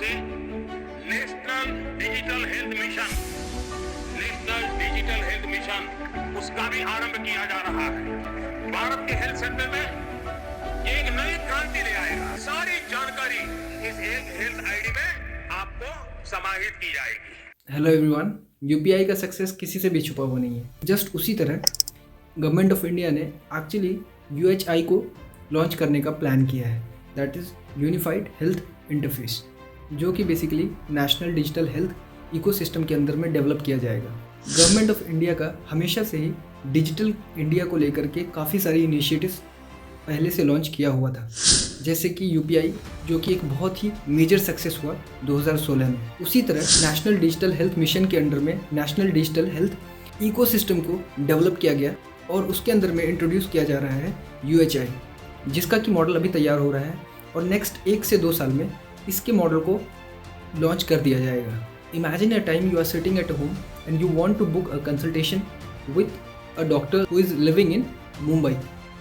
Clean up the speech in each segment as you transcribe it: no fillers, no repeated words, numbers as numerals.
से national digital health mission उसका भी आरंभ किया जा रहा है। भारत के हेल्थ सेक्टर में एक नई क्रांति ले आएगा। सारी जानकारी इस एक हेल्थ आईडी में आपको समाहित की जाएगी। हेलो एवरीवन, यूपीआई का सक्सेस किसी से भी छुपा हुआ नहीं है। जस्ट उसी तरह गवर्नमेंट ऑफ इंडिया ने एक्चुअली यूएचआई को लॉन्च करने का प्लान किया है, that is unified health interface, जो कि basically national digital health ecosystem के अंदर में डेवलप किया जाएगा। गवर्नमेंट ऑफ इंडिया का हमेशा से ही डिजिटल इंडिया को लेकर के काफ़ी सारी इनिशिएटिव्स पहले से लॉन्च किया हुआ था, जैसे कि यूपीआई, जो कि एक बहुत ही मेजर सक्सेस हुआ 2016 में। उसी तरह नेशनल डिजिटल हेल्थ मिशन के अंडर में नेशनल डिजिटल हेल्थ इकोसिस्टम को डेवलप किया गया और उसके अंदर में इंट्रोड्यूस किया जा रहा है यूएचआई, जिसका कि मॉडल अभी तैयार हो रहा है और नेक्स्ट 1 से 2 साल में इसके मॉडल को लॉन्च कर दिया जाएगा। Imagine a time you are sitting at home and you want to book a consultation with a doctor who is living in Mumbai,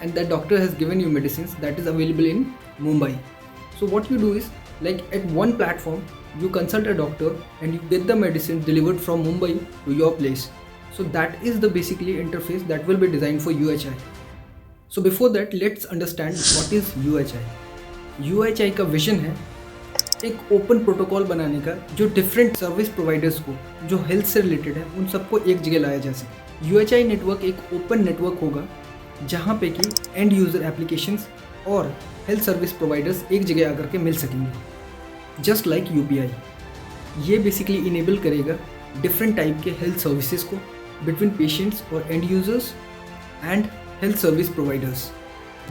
and that doctor has given you medicines that is available in Mumbai. So what you do is, like, at one platform you consult a doctor and you get the medicine delivered from Mumbai to your place. So that is the basically interface that will be designed for UHI. So before that, let's understand what is UHI. UHI का vision है एक open protocol बनाने का, जो different service providers को जो health से related है उन सबको एक जगह लाया जा सके। यूएचआई नेटवर्क एक ओपन नेटवर्क होगा जहाँ पे कि एंड यूज़र एप्लीकेशंस और हेल्थ सर्विस प्रोवाइडर्स एक जगह आकर के मिल सकेंगे, जस्ट लाइक यूपीआई। ये बेसिकली इनेबल करेगा डिफरेंट टाइप के हेल्थ सर्विसेज को बिटवीन पेशेंट्स और end users and health service providers,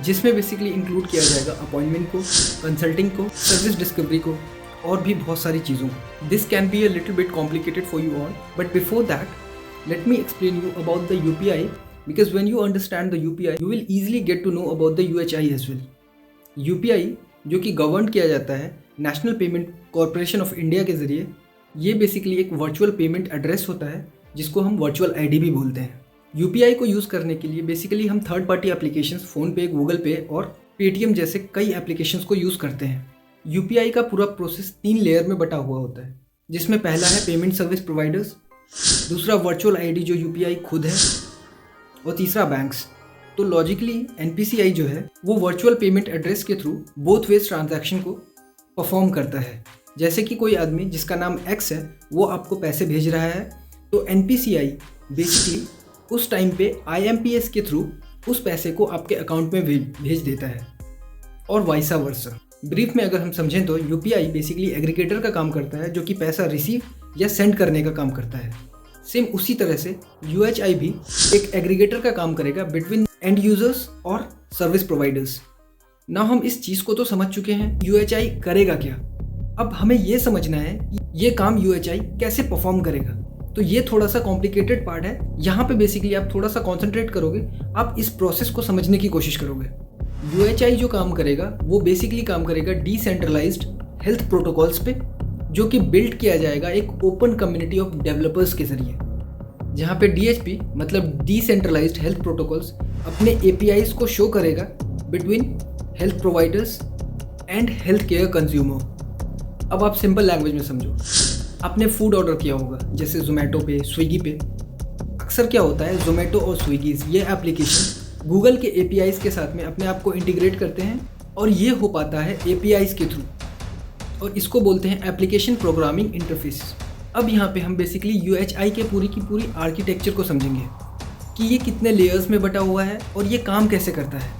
जिसमें बेसिकली इंक्लूड किया जाएगा अपॉइंटमेंट को, कंसल्टिंग को, सर्विस डिस्कवरी को और भी बहुत सारी चीज़ों को। This can be a little bit complicated for you all, but before that let me explain you about the UPI, because when you understand the UPI you will easily get to know about the UHI as well. UPI, जो कि govern किया जाता है National Payment Corporation of India के ज़रिए, ये basically एक virtual payment address होता है जिसको हम वर्चुअल आईडी भी बोलते हैं। यूपीआई को यूज़ करने के लिए बेसिकली हम third party applications, PhonePe, Google पे और पेटीएम जैसे कई एप्लीकेशंस को यूज़ करते हैं। यूपीआई का पूरा प्रोसेस 3 लेयर में बटा हुआ होता है, जिसमें पहला है पेमेंट सर्विस प्रोवाइडर्स, दूसरा वर्चुअल आईडी जो यूपीआई खुद है, और तीसरा बैंक्स। तो लॉजिकली एनपीसीआई जो है वो वर्चुअल पेमेंट एड्रेस के थ्रू बोथ वेज ट्रांजैक्शन को परफॉर्म करता है। जैसे कि कोई आदमी जिसका नाम एक्स है वो आपको पैसे भेज रहा है, तो एनपीसीआई बेसिकली उस टाइम पे आईएमपीएस के थ्रू उस पैसे को आपके अकाउंट में भेज देता है, और वाइसा वर्सा। ब्रीफ में अगर हम समझें तो यूपीआई बेसिकली एग्रीगेटर का काम करता है, जो कि पैसा रिसीव या सेंड करने का काम करता है। सेम उसी तरह से यूएचआई भी एक एग्रीगेटर का काम करेगा बिटवीन एंड यूजर्स और सर्विस प्रोवाइडर्स। ना हम इस चीज़ को तो समझ चुके हैं यूएचआई करेगा क्या। अब हमें ये समझना है कि ये काम यूएचआई कैसे परफॉर्म करेगा। तो ये थोड़ा सा कॉम्प्लिकेटेड पार्ट है। यहाँ पे बेसिकली आप थोड़ा सा कॉन्सेंट्रेट करोगे, आप इस प्रोसेस को समझने की कोशिश करोगे। यूएचआई जो काम करेगा वो बेसिकली काम करेगा डिसेंट्रलाइज्ड हेल्थ प्रोटोकॉल्स पे, जो कि बिल्ड किया जाएगा एक ओपन कम्युनिटी ऑफ डेवलपर्स के जरिए, जहाँ पे डीएचपी मतलब डिसेंट्रलाइज्ड हेल्थ प्रोटोकॉल्स अपने एपीआईज को शो करेगा between health providers and health care consumer. अब आप सिंपल लैंग्वेज में समझो, आपने फूड ऑर्डर किया होगा जैसे जोमेटो पे, स्विगी पे। अक्सर क्या होता है, जोमेटो और स्विगी ये एप्लीकेशन गूगल के एपीआईज के साथ में अपने आप को इंटीग्रेट करते हैं, और ये हो पाता है एपीआईज के थ्रू, और इसको बोलते हैं एप्लीकेशन प्रोग्रामिंग इंटरफेस। अब यहाँ पे हम बेसिकली यूएचआई के पूरी की पूरी आर्किटेक्चर को समझेंगे कि ये कितने लेयर्स में बटा हुआ है और ये काम कैसे करता है।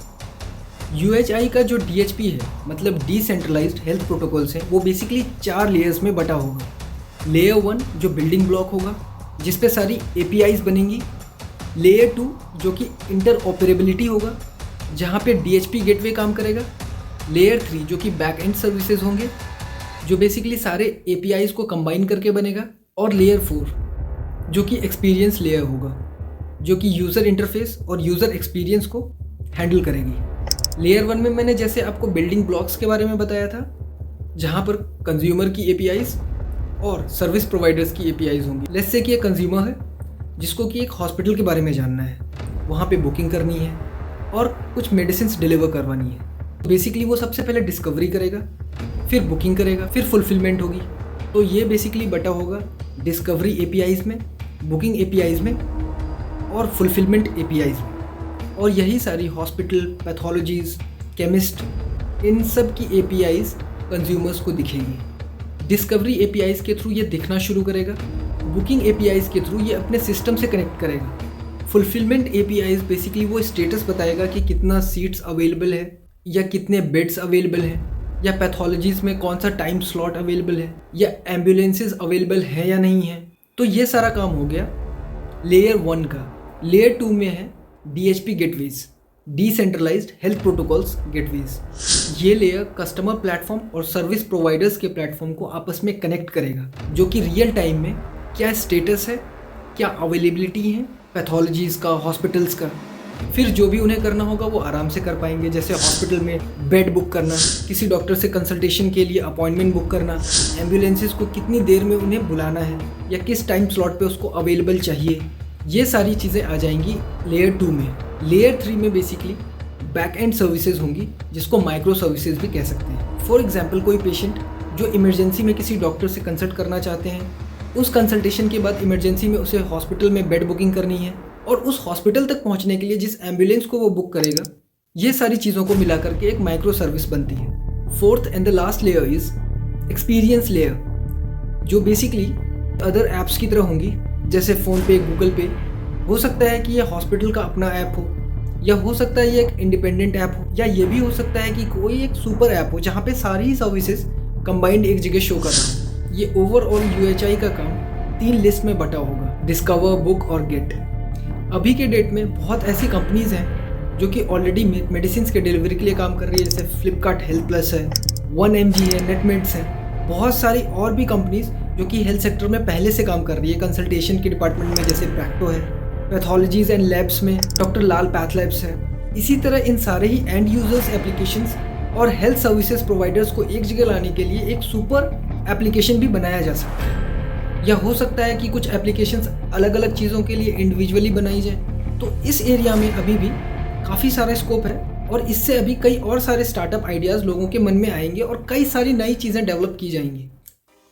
यूएचआई का जो डीएचपी है मतलब डिसेंट्रलाइज्ड हेल्थ प्रोटोकॉल्स हैं, वो बेसिकली 4 लेयर्स में बटा होगा। लेयर 1 जो बिल्डिंग ब्लॉक होगा, जिस पे सारी एपीआईज बनेंगी। लेयर 2 जो कि इंटरऑपरेबिलिटी होगा, जहाँ पे डीएचपी गेटवे काम करेगा। लेयर 3 जो कि बैक एंड सर्विसेज होंगे, जो बेसिकली सारे एपीआईज को कंबाइन करके बनेगा। और लेयर 4 जो कि एक्सपीरियंस लेयर होगा, जो कि यूज़र इंटरफेस और यूज़र एक्सपीरियंस को हैंडल करेगी। लेयर 1 में मैंने जैसे आपको बिल्डिंग ब्लॉक्स के बारे में बताया था, जहाँ पर कंज्यूमर की एपीआईज और सर्विस प्रोवाइडर्स की एपीआईज होंगी। लेट्स से कि एक कंज्यूमर है जिसको कि एक हॉस्पिटल के बारे में जानना है, वहाँ पे बुकिंग करनी है और कुछ मेडिसिन डिलीवर करवानी है। बेसिकली वो सबसे पहले डिस्कवरी करेगा, फिर बुकिंग करेगा, फिर फुलफिलमेंट होगी। तो ये बेसिकली बटा होगा डिस्कवरी APIs में, बुकिंग APIs में और फुलफिलमेंट APIs में। और यही सारी हॉस्पिटल, पैथोलॉजीज़, केमिस्ट, इन सब की APIs कंज्यूमर्स को दिखेगी। डिस्कवरी APIs के थ्रू ये दिखना शुरू करेगा, बुकिंग APIs के थ्रू ये अपने सिस्टम से कनेक्ट करेगा। फुलफिलमेंट APIs बेसिकली वो स्टेटस बताएगा कि कितना सीट्स अवेलेबल है या कितने बेड्स अवेलेबल हैं, या पैथोलॉजीज़ में कौन सा टाइम स्लॉट अवेलेबल है, या एम्बुलेंसेज अवेलेबल है या नहीं है। तो ये सारा काम हो गया लेयर 1 का। लेयर 2 में है DHP gateways, decentralised health protocols gateways. ये लेयर कस्टमर प्लेटफॉर्म और सर्विस प्रोवाइडर्स के प्लेटफॉर्म को आपस में कनेक्ट करेगा, जो कि रियल टाइम में क्या स्टेटस है, क्या अवेलेबिलिटी है पैथोलॉजीज़ का, हॉस्पिटल्स का। फिर जो भी उन्हें करना होगा वो आराम से कर पाएंगे, जैसे हॉस्पिटल में बेड बुक करना, किसी डॉक्टर से कंसल्टेशन के लिए अपॉइंटमेंट बुक करना, एम्बुलेंसेस को कितनी देर में उन्हें बुलाना है या किस टाइम स्लॉट पे उसको अवेलेबल चाहिए। ये सारी चीज़ें आ जाएंगी लेयर 2 में। लेयर 3 में बेसिकली बैक एंड सर्विसेज होंगी, जिसको माइक्रो सर्विसेज भी कह सकते हैं। फॉर एग्जाम्पल, कोई पेशेंट जो इमरजेंसी में किसी डॉक्टर से कंसल्ट करना चाहते हैं, उस कंसल्टेशन के बाद इमरजेंसी में उसे हॉस्पिटल में बेड बुकिंग करनी है, और उस हॉस्पिटल तक पहुंचने के लिए जिस एम्बुलेंस को वो बुक करेगा, ये सारी चीज़ों को मिला करके एक माइक्रो सर्विस बनती है। Fourth and the last layer is experience layer, जो बेसिकली अदर ऐप्स की तरह होंगी, जैसे फ़ोनपे, गूगल पे। हो सकता है कि ये हॉस्पिटल का अपना ऐप हो, या हो सकता है ये एक इंडिपेंडेंट ऐप हो, या ये भी हो सकता है कि कोई एक सुपर ऐप हो जहाँ पे सारी सर्विसेज कंबाइंड एक जगह शो कर रहा हो। ये ओवरऑल UHI का काम 3 लिस्ट में बटा होगा, डिस्कवर, बुक और गेट। अभी के डेट में बहुत ऐसी कंपनीज़ हैं जो कि ऑलरेडी मेडिसिन के डिलीवरी के लिए काम कर रही है, जैसे फ्लिपकार्ट हेल्थ प्लस है, 1mg है, नेटमेड्स है। बहुत सारी और भी कंपनीज़ जो कि हेल्थ सेक्टर में पहले से काम कर रही है, कंसल्टेशन के डिपार्टमेंट में जैसे प्रैक्टो है, पैथोलॉजीज़ एंड लैब्स में डॉक्टर लाल पैथ लैब्स है। इसी तरह इन सारे ही एंड यूजर्स एप्लीकेशंस और हेल्थ सर्विसेज प्रोवाइडर्स को एक जगह लाने के लिए एक सुपर एप्लीकेशन भी बनाया जा सकता है, या हो सकता है कि कुछ एप्लीकेशंस अलग अलग चीज़ों के लिए इंडिविजुअली बनाई जाए। तो इस एरिया में अभी भी काफ़ी सारा स्कोप है, और इससे अभी कई और सारे स्टार्टअप आइडियाज़ लोगों के मन में आएंगे और कई सारी नई चीज़ें डेवलप की जाएंगी।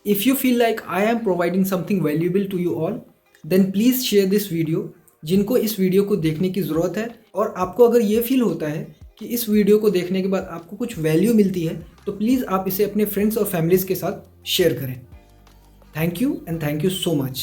If you feel like I am providing something valuable to you all, then please share this video, जिनको इस वीडियो को देखने की ज़रूरत है। और आपको अगर ये फील होता है कि इस वीडियो को देखने के बाद आपको कुछ वैल्यू मिलती है, तो प्लीज़ आप इसे अपने फ्रेंड्स और फैमिलीज़ के साथ शेयर करें। Thank you and thank you so much.